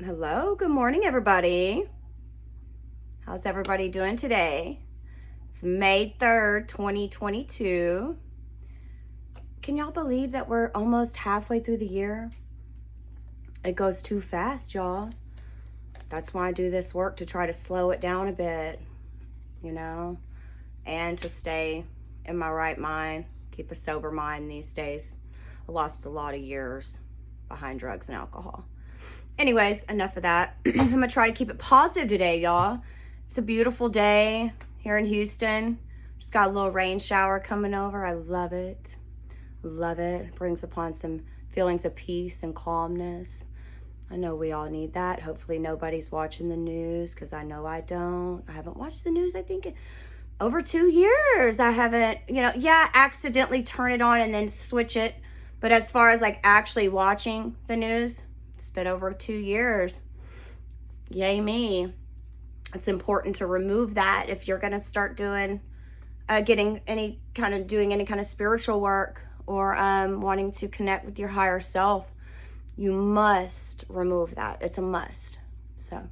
Hello, good morning, everybody. How's everybody doing today? It's May 3rd, 2022. Can y'all believe that we're almost halfway through the year? It goes too fast, y'all. That's why I do this work, to try to slow it down a bit, and to stay in my right mind, keep a sober mind these days. I lost a lot of years behind drugs and alcohol. Anyways, enough of that. I'm gonna try to keep it positive today, y'all. It's a beautiful day here in Houston. Just got a little rain shower coming over. I love it. Love it. It brings upon some feelings of peace and calmness. I know we all need that. Hopefully nobody's watching the news, because I know I don't. I haven't watched the news, I think, in over 2 years. I haven't, accidentally turn it on and then switch it. But as far as like actually watching the news, it's been over 2 years. Yay me. It's important to remove that if you're going to start doing, doing any kind of spiritual work, or wanting to connect with your higher self. You must remove that. It's a must. So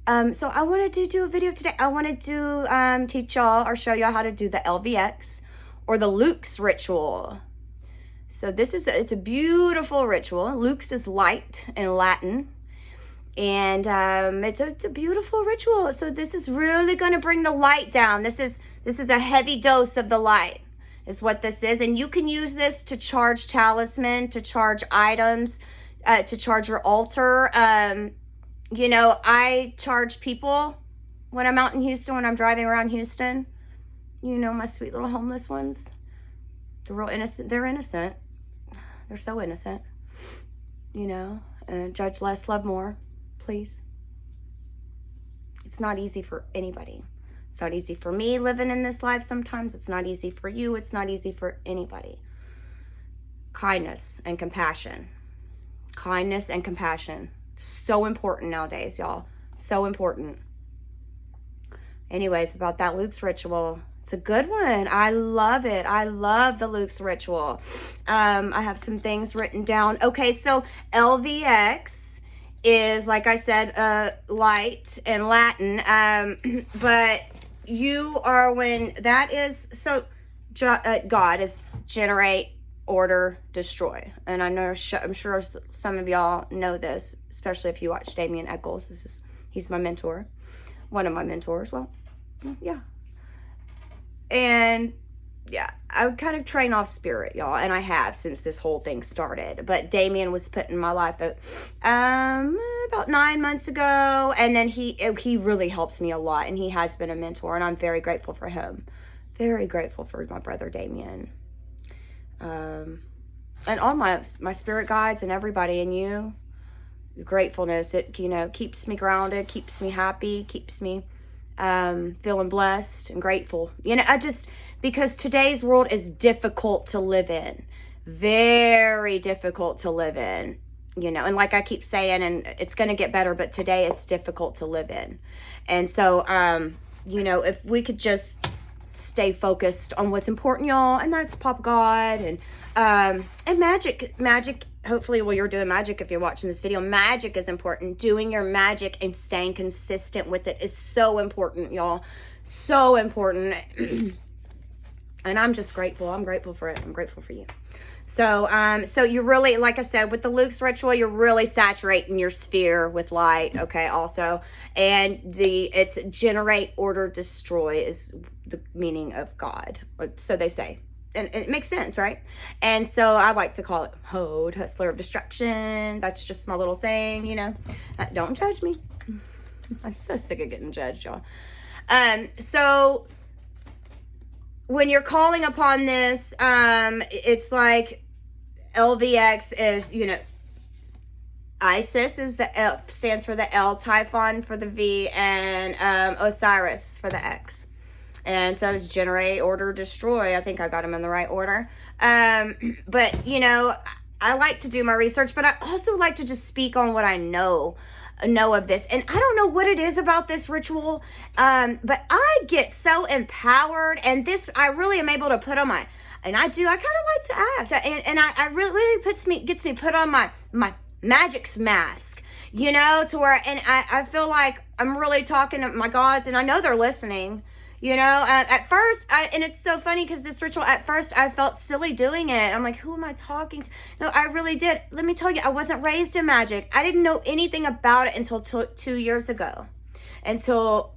I wanted to do a video today. I wanted to teach y'all or show y'all how to do the LVX, or the LUX ritual. So it's a beautiful ritual. Lux is light in Latin. And it's a beautiful ritual. So this is really going to bring the light down. This is a heavy dose of the light is what this is. And you can use this to charge talisman, to charge items, to charge your altar. I charge people when I'm out in Houston, when I'm driving around Houston. My sweet little homeless ones. They're real innocent. They're innocent. They're so innocent. Judge less, love more, please. It's not easy for anybody. It's not easy for me living in this life sometimes. It's not easy for you. It's not easy for anybody. Kindness and compassion. Kindness and compassion. So important nowadays, y'all. So important. Anyways, about that LUX ritual. It's a good one. I love it. I love the LUX ritual. I have some things written down. Okay, so LVX is, like I said, light in Latin. But you are when that is, so God is generate, order, destroy. And I'm sure some of y'all know this, especially if you watch Damien Eccles. He's my mentor. One of my mentors. Well, yeah. And yeah, I would kind of train off spirit, y'all, and I have since this whole thing started. But Damien was put in my life about 9 months ago, and then he really helped me a lot, and he has been a mentor, and I'm very grateful for him. Very grateful for my brother Damien, and all my spirit guides and everybody, and you. Gratefulness, it keeps me grounded, keeps me happy, keeps me feeling blessed and grateful. Because today's world is difficult to live in. Very difficult to live in. And like I keep saying, and it's going to get better, but today it's difficult to live in. And so, if we could just stay focused on what's important, y'all, and that's Pop God and magic. Hopefully, you're doing magic if you're watching this video. Magic is important. Doing your magic and staying consistent with it is so important, y'all. So important. And I'm just grateful. I'm grateful for it. I'm grateful for you. So you really, like I said, with the LUX ritual, you're really saturating your sphere with light, okay, also. And it's generate, order, destroy is the meaning of God. So they say. And it makes sense, right? And so I like to call it Hode, Hustler of Destruction. That's just my little thing, Don't judge me. I'm so sick of getting judged, y'all. So when you're calling upon this, it's like LVX is, Isis is the F, stands for the L, Typhon for the V, and Osiris for the X. And so it's generate, order, destroy. I think I got them in the right order. But, I like to do my research, but I also like to just speak on what I know of this. And I don't know what it is about this ritual, but I get so empowered. And this, I really am able to put on I kind of like to act. And I really gets me put on my magic's mask, you know, to where, and I feel like I'm really talking to my gods, and I know they're listening, you know. At first, and it's so funny because this ritual, at first I felt silly doing it. I'm like, who am I talking to? No, I really did. Let me tell you, I wasn't raised in magic. I didn't know anything about it until 2 years ago, until,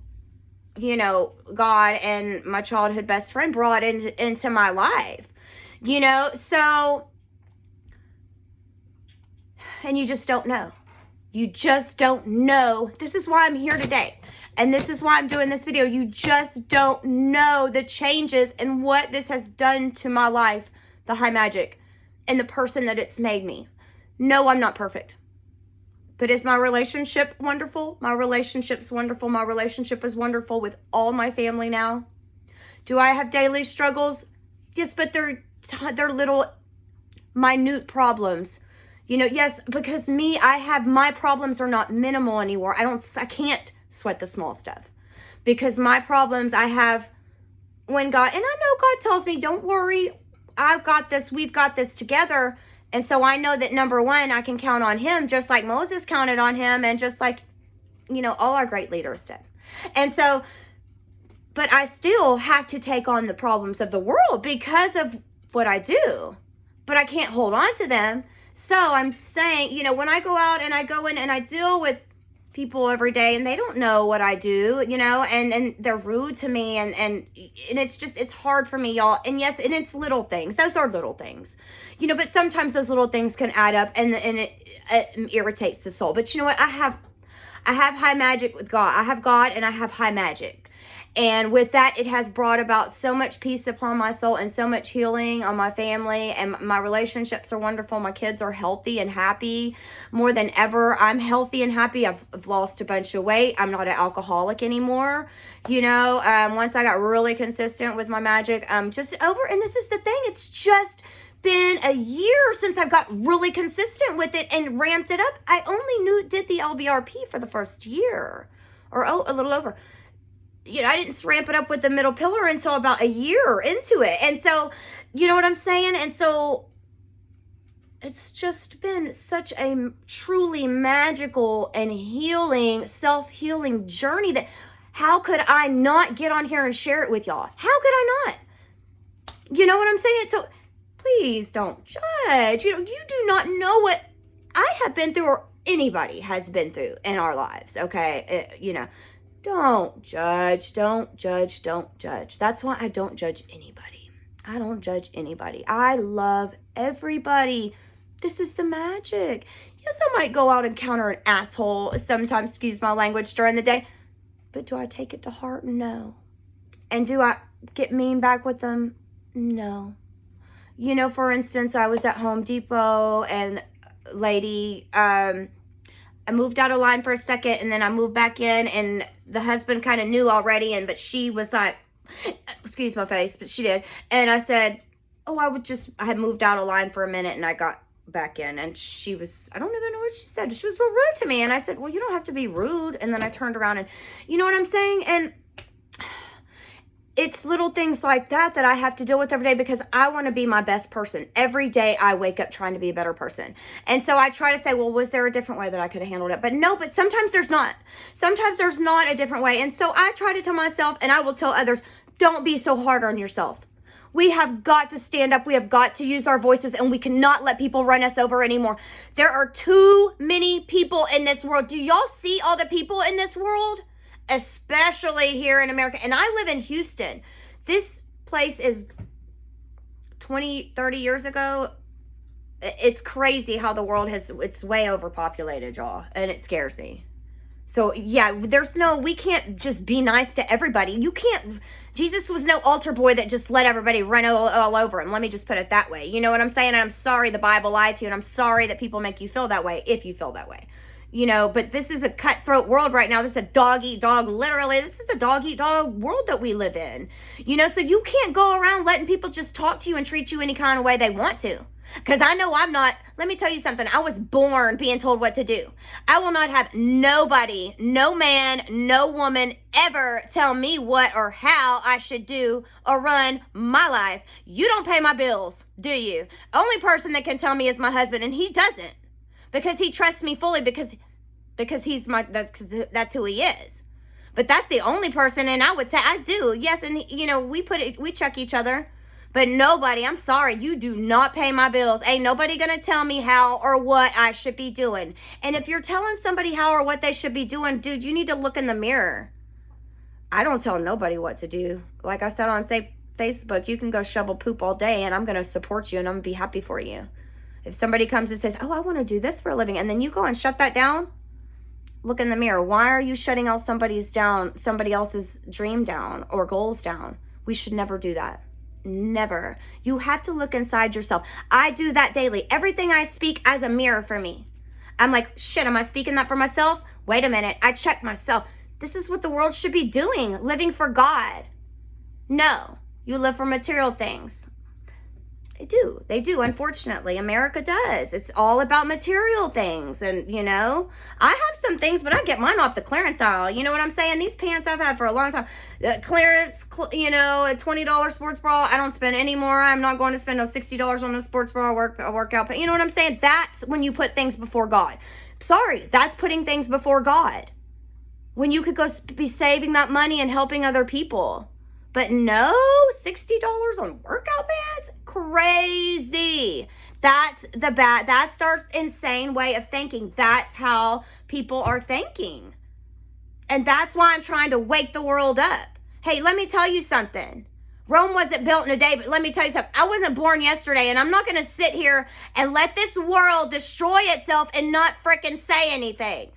you know, God and my childhood best friend brought into my life, you know. So, and you just don't know. You just don't know. This is why I'm here today. And this is why I'm doing this video. You just don't know the changes and what this has done to my life, the high magic, and the person that it's made me. No, I'm not perfect. But is my relationship wonderful? My relationship's wonderful. My relationship is wonderful with all my family now. Do I have daily struggles? Yes, but they're little minute problems. You know, yes, because my problems are not minimal anymore. I can't sweat the small stuff. Because my problems I have when God, and I know God tells me, don't worry, I've got this, we've got this together. And so I know that, number one, I can count on him just like Moses counted on him, and just like, you know, all our great leaders did. And so, but I still have to take on the problems of the world because of what I do. But I can't hold on to them. So I'm saying, you know, when I go out and I go in and I deal with people every day and they don't know what I do, you know, and they're rude to me, and it's just, it's hard for me, y'all. And yes, and it's little things. Those are little things, you know, but sometimes those little things can add up, and it irritates the soul. But you know what? I have high magic with God. I have God and I have high magic. And with that, it has brought about so much peace upon my soul and so much healing on my family. And my relationships are wonderful. My kids are healthy and happy more than ever. I'm healthy and happy. I've lost a bunch of weight. I'm not an alcoholic anymore. You know, once I got really consistent with my magic, just over. And this is the thing. It's just been a year since I've got really consistent with it and ramped it up. I only did the LBRP for the first year, or a little over. You know, I didn't ramp it up with the middle pillar until about a year into it. And so, you know what I'm saying? And so it's just been such a truly magical and healing, self-healing journey that how could I not get on here and share it with y'all? How could I not? You know what I'm saying? So please don't judge. You know, you do not know what I have been through or anybody has been through in our lives, okay? You know, don't judge, don't judge, don't judge. That's why I don't judge anybody. I don't judge anybody. I love everybody. This is the magic. Yes, I might go out and counter an asshole sometimes, excuse my language, during the day. But do I take it to heart? No. And do I get mean back with them? No. You know, for instance, I was at Home Depot and lady, I moved out of line for a second, and then I moved back in, and the husband kind of knew already, but she was like, excuse my face, but she did. And I said, oh, I had moved out of line for a minute, and I got back in, and she was, I don't even know what she said. She was real rude to me, and I said, well, you don't have to be rude. And then I turned around, and you know what I'm saying? And it's little things like that I have to deal with every day because I want to be my best person. Every day I wake up trying to be a better person. And so I try to say, well, was there a different way that I could have handled it? But no, but sometimes there's not. Sometimes there's not a different way. And so I try to tell myself, and I will tell others, don't be so hard on yourself. We have got to stand up. We have got to use our voices, and we cannot let people run us over anymore. There are too many people in this world. Do y'all see all the people in this world? Especially here in America. And I live in Houston. This place is 20, 30 years ago. It's crazy how the world it's way overpopulated, y'all. And it scares me. So yeah, we can't just be nice to everybody. Jesus was no altar boy that just let everybody run all over him. Let me just put it that way. You know what I'm saying? And I'm sorry the Bible lied to you, and I'm sorry that people make you feel that way if you feel that way. You know, but this is a cutthroat world right now. This is a dog-eat-dog, literally. This is a dog-eat-dog world that we live in. You know, so you can't go around letting people just talk to you and treat you any kind of way they want to. Because I know I'm not. Let me tell you something. I was born being told what to do. I will not have nobody, no man, no woman ever tell me what or how I should do or run my life. You don't pay my bills, do you? Only person that can tell me is my husband, and he doesn't. because he trusts me fully because that's who he is. But that's the only person, and I would say I do. Yes, and we check each other. But nobody, I'm sorry, you do not pay my bills. Ain't nobody gonna tell me how or what I should be doing. And if you're telling somebody how or what they should be doing, dude, you need to look in the mirror. I don't tell nobody what to do. Like I said on Facebook, you can go shovel poop all day and I'm gonna support you and I'm gonna be happy for you. If somebody comes and says, oh, I wanna do this for a living, and then you go and shut that down, look in the mirror. Why are you shutting out somebody else's dream down or goals down? We should never do that. Never. You have to look inside yourself. I do that daily. Everything I speak as a mirror for me. I'm like, shit, am I speaking that for myself? Wait a minute. I check myself. This is what the world should be doing, living for God. No, you live for material things. They do, unfortunately. America does. It's all about material things. And, I have some things, but I get mine off the clearance aisle. You know what I'm saying? These pants I've had for a long time. Clearance, a $20 sports bra. I don't spend any more. I'm not going to spend no $60 on a sports bra or workout. But you know what I'm saying? That's when you put things before God. Sorry, that's putting things before God. When you could go be saving that money and helping other people. But no, $60 on workout pants? Crazy. That starts insane way of thinking. That's how people are thinking. And that's why I'm trying to wake the world up. Hey, let me tell you something. Rome wasn't built in a day, but let me tell you something. I wasn't born yesterday, and I'm not going to sit here and let this world destroy itself and not frickin' say anything.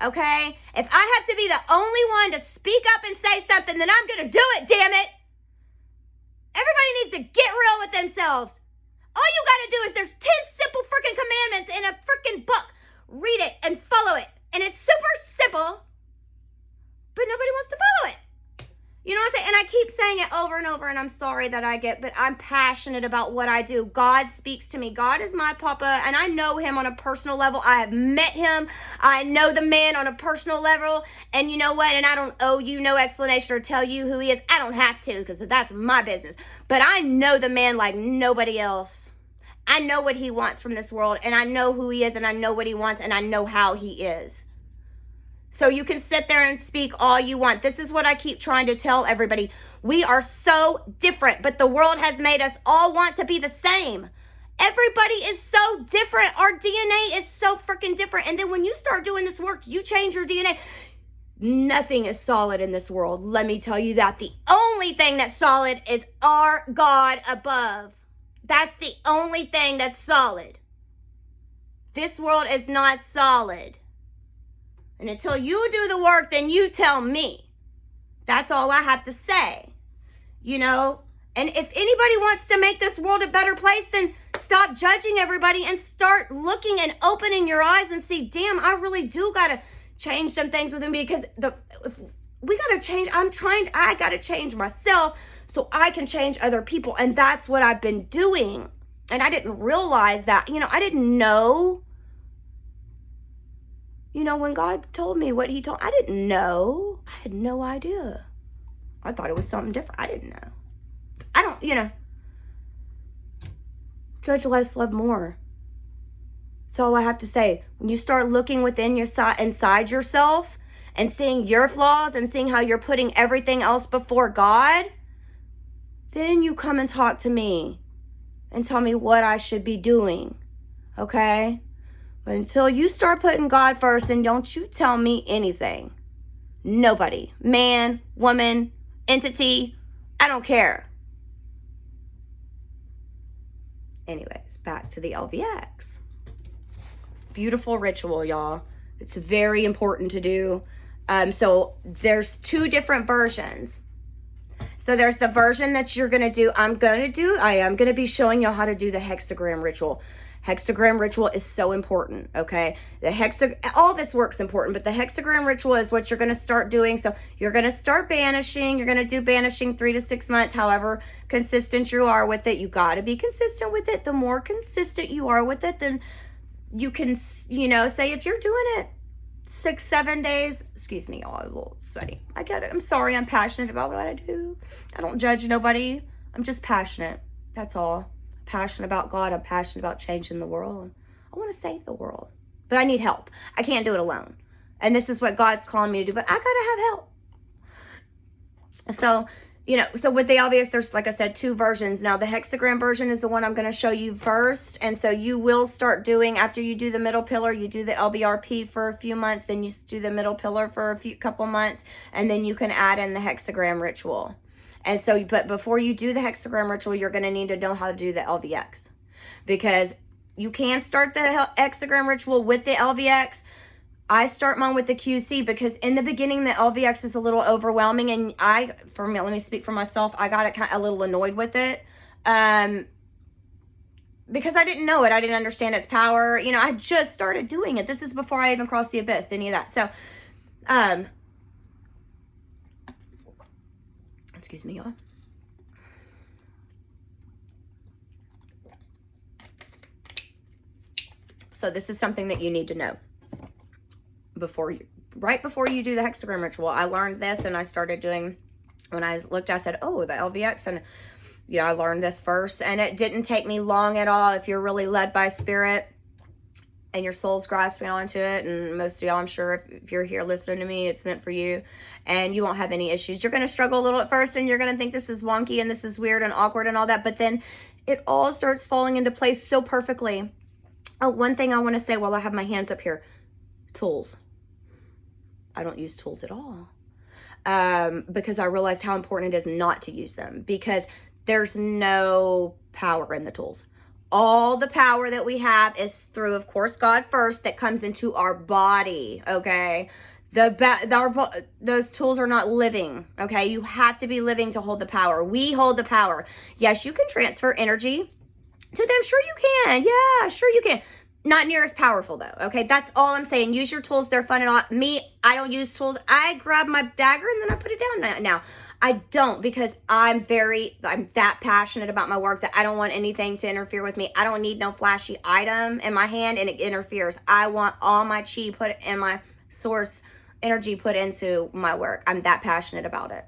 Okay? If I have to be the only one to speak up and say something, then I'm going to do it, damn it. Everybody needs to get real with themselves. All you got to do is there's 10 simple freaking commandments in a freaking book. Read it and follow it. And it's super simple, but nobody wants to follow it. You know what I'm saying? And I keep saying it over and over, and I'm sorry that but I'm passionate about what I do. God speaks to me. God is my papa, and I know him on a personal level. I have met him. I know the man on a personal level, and you know what? And I don't owe you no explanation or tell you who he is. I don't have to, because that's my business. But I know the man like nobody else. I know what he wants from this world, and I know who he is, and I know what he wants, and I know how he is. So you can sit there and speak all you want. This is what I keep trying to tell everybody. We are so different, but the world has made us all want to be the same. Everybody is so different. Our DNA is so freaking different. And then when you start doing this work, you change your DNA. Nothing is solid in this world. Let me tell you that. The only thing that's solid is our God above. That's the only thing that's solid. This world is not solid. And until you do the work, then you tell me. That's all I have to say. And if anybody wants to make this world a better place, then stop judging everybody and start looking and opening your eyes and see, damn, I really do got to change some things with him, because we got to change. I got to change myself so I can change other people. And that's what I've been doing. And I didn't realize that, I didn't know. When God told me what he told, I didn't know. I had no idea. I thought it was something different. I didn't know. I don't, judge less, love more. That's all I have to say. When you start looking within inside yourself and seeing your flaws and seeing how you're putting everything else before God, then you come and talk to me and tell me what I should be doing. Okay? But until you start putting God first, then don't you tell me anything. Nobody. Man, woman, entity, I don't care. Anyways, back to the LVX. Beautiful ritual, y'all. It's very important to do. So there's 2 different versions. So there's the version that you're going to do. I am going to be showing y'all how to do the hexagram ritual. Hexagram ritual is so important, okay? All this work's important, but the hexagram ritual is what you're going to start doing. So you're going to start banishing. You're going to do banishing 3 to 6 months, however consistent you are with it. You got to be consistent with it. The more consistent you are with it, then you can, say if you're doing it 6-7 days, excuse me, y'all, a little sweaty. I get it. I'm sorry. I'm passionate about what I do. I don't judge nobody. I'm just passionate. That's all. Passionate about God. I'm passionate about changing the world. I want to save the world. but I need help. I can't do it alone. And this is what God's calling me to do, but I got to have help. So, so with the LVX, there's, like I said, 2 versions. Now, the hexagram version is the one I'm going to show you first. And so you will start doing, after you do the middle pillar, you do the LBRP for a few months, then you do the middle pillar for couple months, and then you can add in the hexagram ritual. And so, but before you do the hexagram ritual, you're going to need to know how to do the LVX, because you can start the hexagram ritual with the LVX. I start mine with the QC because in the beginning, the LVX is a little overwhelming. And let me speak for myself. I got a little annoyed with it because I didn't know it. I didn't understand its power. I just started doing it. This is before I even crossed the abyss, any of that. So, excuse me, y'all. So this is something that you need to know right before you do the hexagram ritual. I learned this, and I started doing, when I looked, I said, oh, the LVX, and I learned this first, and it didn't take me long at all. If you're really led by spirit and your soul's grasping onto it, and most of y'all, I'm sure, if you're here listening to me, it's meant for you, and you won't have any issues. You're going to struggle a little at first, and you're going to think this is wonky and this is weird and awkward and all that, but then it all starts falling into place so perfectly. Oh, one thing I want to say while I have my hands up here: tools. I don't use tools at all because I realized how important it is not to use them, because there's no power in the tools. All the power that we have is through, of course, God first, that comes into our body, okay? Those tools are not living, okay? You have to be living to hold the power. We hold the power. Yes, you can transfer energy to them. Sure you can. Yeah, sure you can. Not near as powerful, though, okay? That's all I'm saying. Use your tools. They're fun and all. Me, I don't use tools. I grab my dagger and then I put it down now. I don't, because I'm that passionate about my work that I don't want anything to interfere with me. I don't need no flashy item in my hand and it interferes. I want all my chi put in my source energy put into my work. I'm that passionate about it.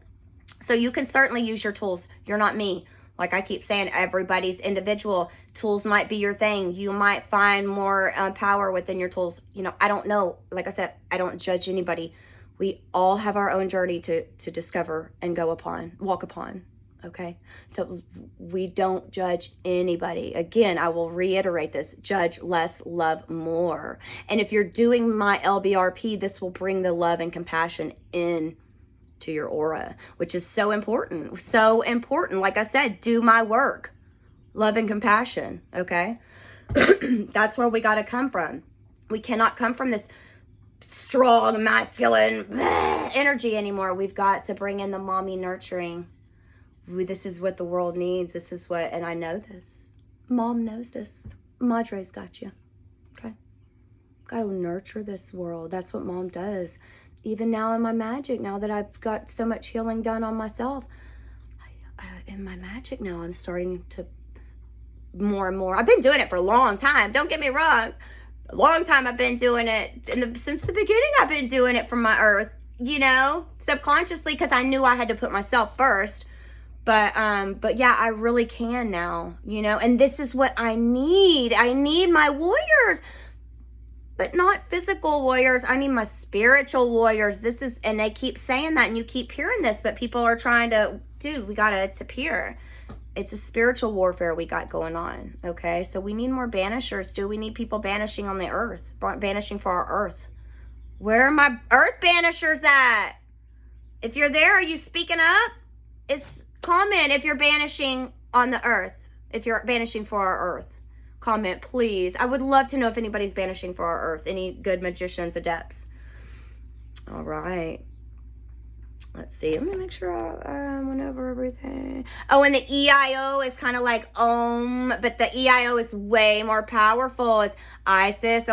So you can certainly use your tools. You're not me. Like I keep saying, everybody's individual. Tools might be your thing. You might find more power within your tools. I don't know. Like I said, I don't judge anybody. We all have our own journey to discover and walk upon. Okay? So we don't judge anybody. Again, I will reiterate this: judge less, love more. And if you're doing my LBRP, this will bring the love and compassion in to your aura, which is so important. So important. Like I said, do my work. Love and compassion, okay? That's where we got to come from. We cannot come from this strong, masculine energy anymore. We've got to bring in the mommy nurturing. This is what the world needs. This is what, and I know this. Mom knows this. Madre's got you, okay? Got to nurture this world. That's what Mom does. Even now in my magic, now that I've got so much healing done on myself, in my magic now, I'm starting to more and more. I've been doing it for a long time. Don't get me wrong. A long time I've been doing it. Since the beginning, I've been doing it from my earth, subconsciously, because I knew I had to put myself first. But yeah, I really can now, and this is what I need. I need my warriors. But not physical warriors. I need my spiritual warriors. And they keep saying that, and you keep hearing this, but people are trying to, it's up here. It's a spiritual warfare we got going on, okay? So we need more banishers. We need people banishing on the earth, banishing for our earth. Where are my earth banishers at? If you're there, are you speaking up? Comment if you're banishing on the earth, if you're banishing for our earth. Comment, please. I would love to know if anybody's banishing for our earth. Any good magicians, adepts. All right. Let's see. Let me make sure I went over everything. Oh, and the EIO is kind of like Om, but the EIO is way more powerful. It's Isis,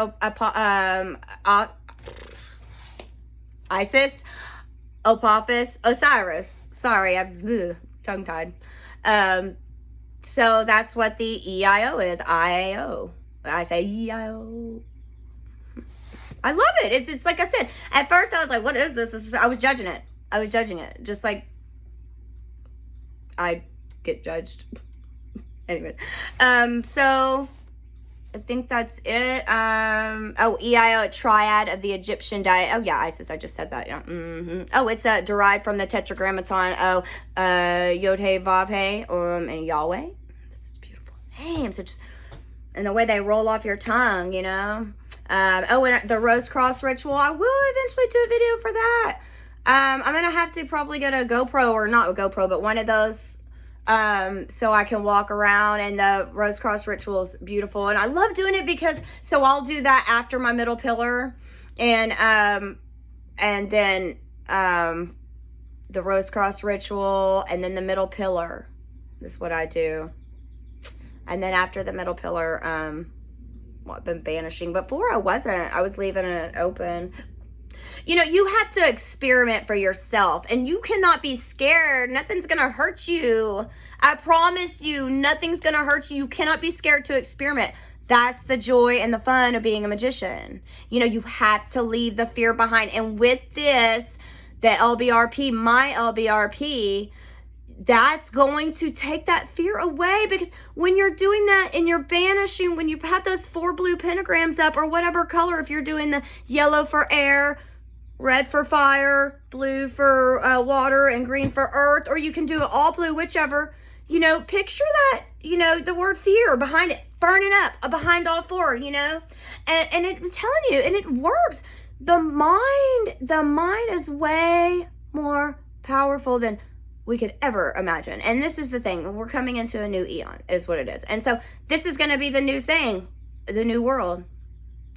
Apophis, Osiris. Sorry, I'm tongue-tied. So that's what the EIO is. IAO. I say EIO. I love it. It's like I said. At first I was like, what is this? I was judging it. Just like I get judged. Anyway. So I think that's it. EIO, a triad of the Egyptian diet. Oh, yeah, Isis. I just said that. Yeah. Oh, it's derived from the Tetragrammaton. Oh, Yod He Vav He, and Yahweh. This is beautiful names. So just and the way they roll off your tongue, you know. And the Rose Cross ritual. I will eventually do a video for that. I'm gonna have to probably get a GoPro, or not a GoPro, but one of those. So I can walk around, and the Rose Cross ritual is beautiful. And I love doing it because, so I'll do that after my middle pillar, and then, the Rose Cross ritual, and then the middle pillar is what I do. And then after the middle pillar, I've been banishing. Before I wasn't, I was leaving it open. You know, you have to experiment for yourself, and you cannot be scared. Nothing's going to hurt you. I promise you, nothing's going to hurt you. You cannot be scared to experiment. That's the joy and the fun of being a magician. You know, you have to leave the fear behind. And with this, the LBRP, my LBRP, that's going to take that fear away, because when you're doing that and you're banishing, when you have those 4 blue pentagrams up, or whatever color, if you're doing the yellow for air, red for fire, blue for water, and green for earth, or you can do it all blue, whichever, you know, picture that, you know, the word fear behind it, burning up behind all 4, you know, and I'm telling you, and it works. The mind is way more powerful than we could ever imagine. And this is the thing, we're coming into a new eon is what it is. And so this is going to be the new thing, the new world.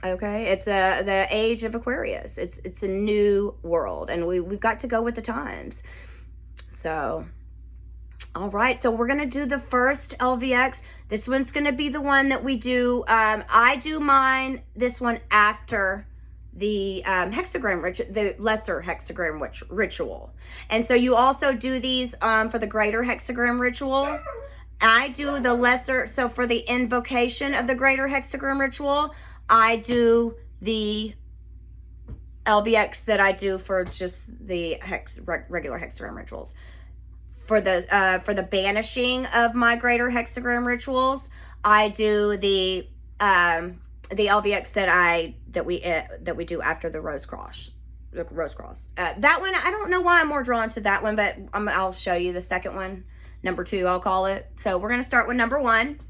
Okay, it's the age of Aquarius. It's a new world, and we've got to go with the times. So, all right, so we're gonna do the first LVX. This one's gonna be the one that we do. I do mine, this one, after the hexagram the lesser hexagram ritual. And so you also do these for the greater hexagram ritual. I do the lesser, so for the invocation of the greater hexagram ritual, I do the LBX that I do for just the regular hexagram rituals. For the banishing of my greater hexagram rituals, I do the LBX that we do after the Rose Cross. The Rose Cross. That one, I don't know why I'm more drawn to that one, but I'll show you the second one. Number 2, I'll call it. So we're gonna start with number 1.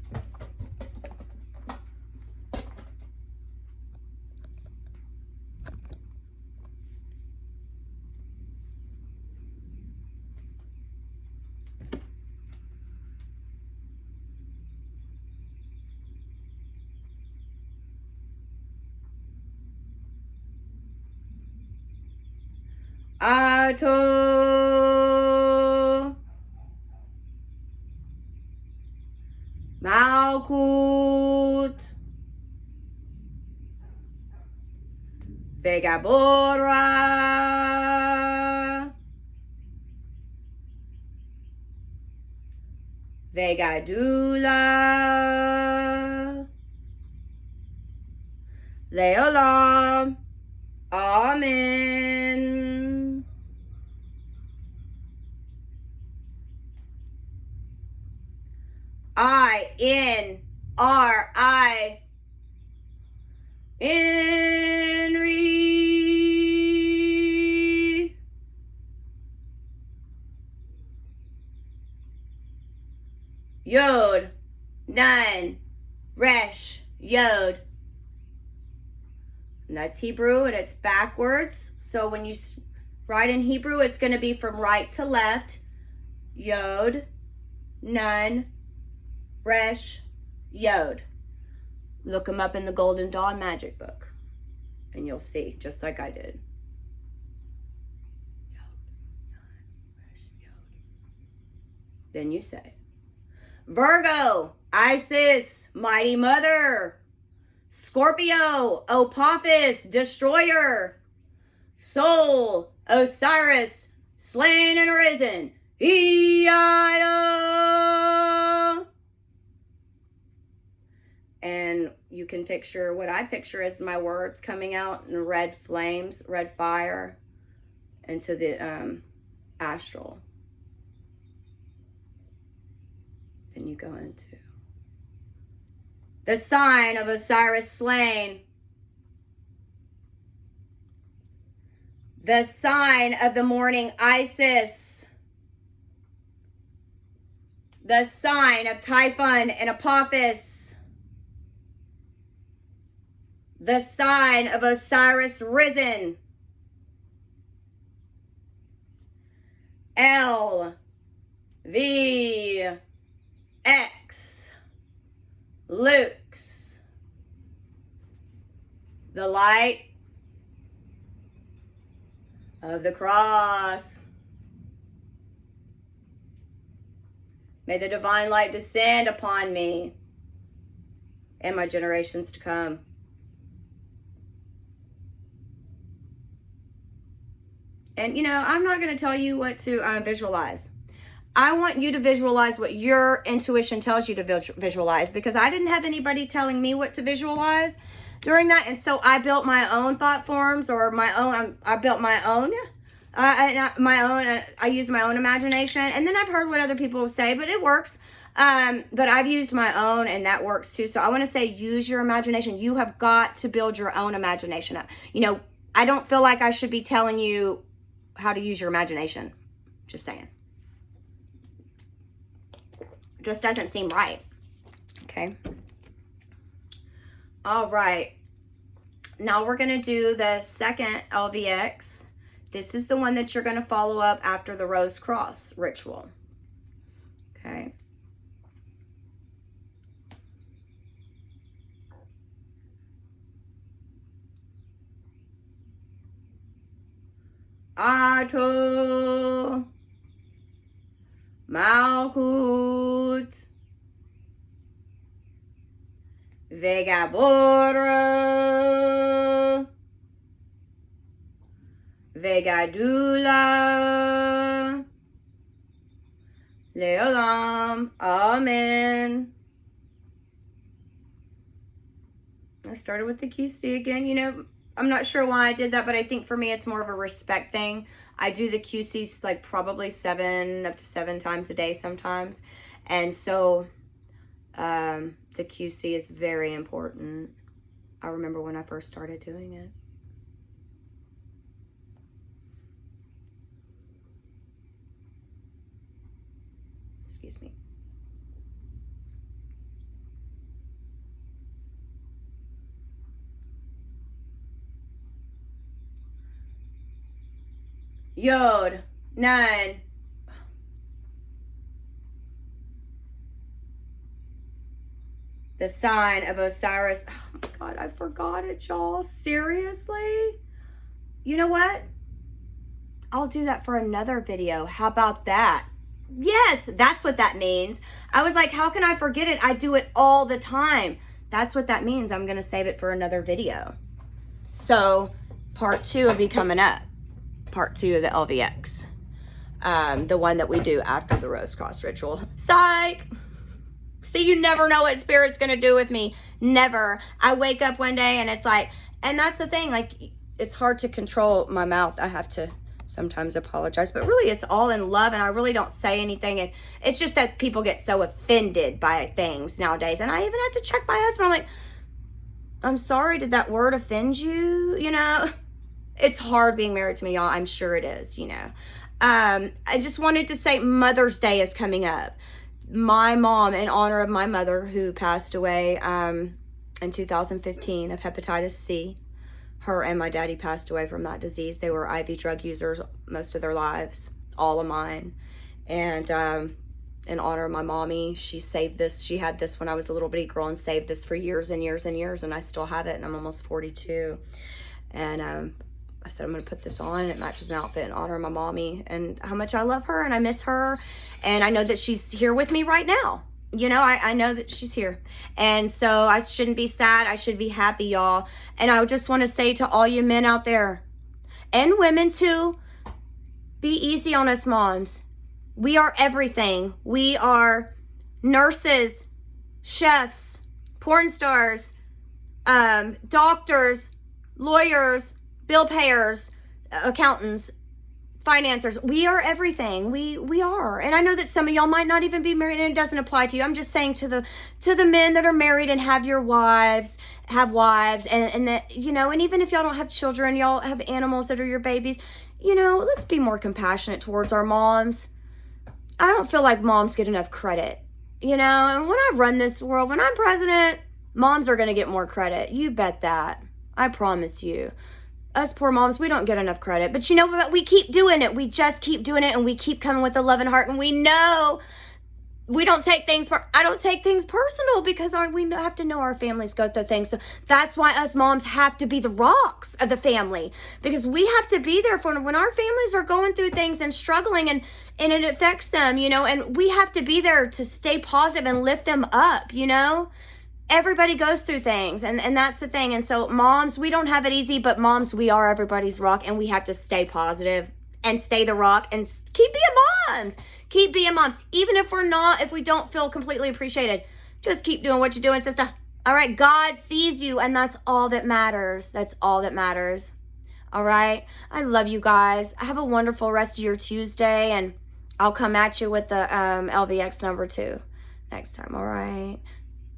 Ato Malkut Vegabora Vegadula Leolam. Amen. I Henry. Yod, Nun, Resh, Yod. And that's Hebrew, and it's backwards. So when you write in Hebrew, it's going to be from right to left. Yod, Nun, Resh, Yod. Look them up in the Golden Dawn Magic Book, and you'll see, just like I did. Yod, Nun, Resh, Yod. Then you say, Virgo, Isis, Mighty Mother. Scorpio, Apophis, Destroyer. Soul, Osiris, slain and arisen. E-I-O. And you can picture what I picture as my words coming out in red flames, red fire, into the astral. Then you go into The sign of Osiris slain. The sign of the morning Isis. The sign of Typhon and Apophis. The sign of Osiris risen. LVX. LUX. The light of the cross. May the divine light descend upon me and my generations to come. And, I'm not going to tell you what to visualize. I want you to visualize what your intuition tells you to visualize, because I didn't have anybody telling me what to visualize during that. And so I built my own thought forms, or I built my own. I use my own imagination, and then I've heard what other people say, but it works. But I've used my own, and that works too. So I want to say, use your imagination. You have got to build your own imagination up. I don't feel like I should be telling you how to use your imagination. Just saying. It just doesn't seem right. Okay. All right. Now we're going to do the second LVX. This is the one that you're going to follow up after the Rose Cross ritual. Okay. Ato Malkut Vegabora Vegadula Leolam. Amen. I started with the QC again. I'm not sure why I did that, but I think for me it's more of a respect thing. I do the QCs like probably up to 7 times a day sometimes. And so the QC is very important. I remember when I first started doing it. Excuse me. Yod, Nun. The sign of Osiris. Oh my God, I forgot it, y'all. Seriously? You know what? I'll do that for another video. How about that? Yes, that's what that means. I was like, how can I forget it? I do it all the time. That's what that means. I'm going to save it for another video. So part 2 will be coming up. Part 2 of the LVX. The one that we do after the Rose Cross ritual. Psych! See, you never know what Spirit's going to do with me. Never. I wake up one day and it's like, and that's the thing, like, it's hard to control my mouth. I have to sometimes apologize, but really it's all in love, and I really don't say anything. And it's just that people get so offended by things nowadays. And I even have to check my husband. I'm like, I'm sorry, did that word offend you? It's hard being married to me, y'all. I'm sure it is, I just wanted to say Mother's Day is coming up. My mom, in honor of my mother who passed away in 2015 of hepatitis C, her and my daddy passed away from that disease. They were IV drug users most of their lives, all of mine. And in honor of my mommy, she saved this. She had this when I was a little bitty girl and saved this for years and years and years. And I still have it, and I'm almost 42. And I said, I'm going to put this on. It matches my outfit in honor of my mommy and how much I love her and I miss her. And I know that she's here with me right now. I know that she's here. And so I shouldn't be sad. I should be happy, y'all. And I just want to say to all you men out there, and women too, be easy on us moms. We are everything. We are nurses, chefs, porn stars, doctors, lawyers, bill payers, accountants, Financiers, we are everything. We are. And I know that some of y'all might not even be married, and it doesn't apply to you. I'm just saying to the men that are married and have wives, and that, you know, and even if y'all don't have children, y'all have animals that are your babies, you know, let's be more compassionate towards our moms. I don't feel like moms get enough credit. You know, and when I run this world, when I'm president, moms are going to get more credit. You bet that. I promise you. Us poor moms, we don't get enough credit. But you know what? We keep doing it. We just keep doing it, and we keep coming with a loving heart. And we know we don't take things, I don't take things personal, because we have to know our families go through things. So that's why us moms have to be the rocks of the family, because we have to be there for when our families are going through things and struggling, and it affects them, you know, and we have to be there to stay positive and lift them up, you know. Everybody goes through things, and that's the thing. And so moms, we don't have it easy, but moms, we are everybody's rock, and we have to stay positive and stay the rock and keep being moms. Keep being moms. Even if we don't feel completely appreciated, just keep doing what you're doing, sister. All right, God sees you, and that's all that matters. That's all that matters. All right, I love you guys. Have a wonderful rest of your Tuesday, and I'll come at you with the LVX number 2 next time. All right.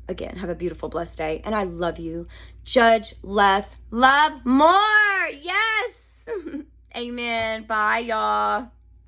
Again, have a beautiful, blessed day. And I love you. Judge less, love more. Yes. Amen. Bye, y'all.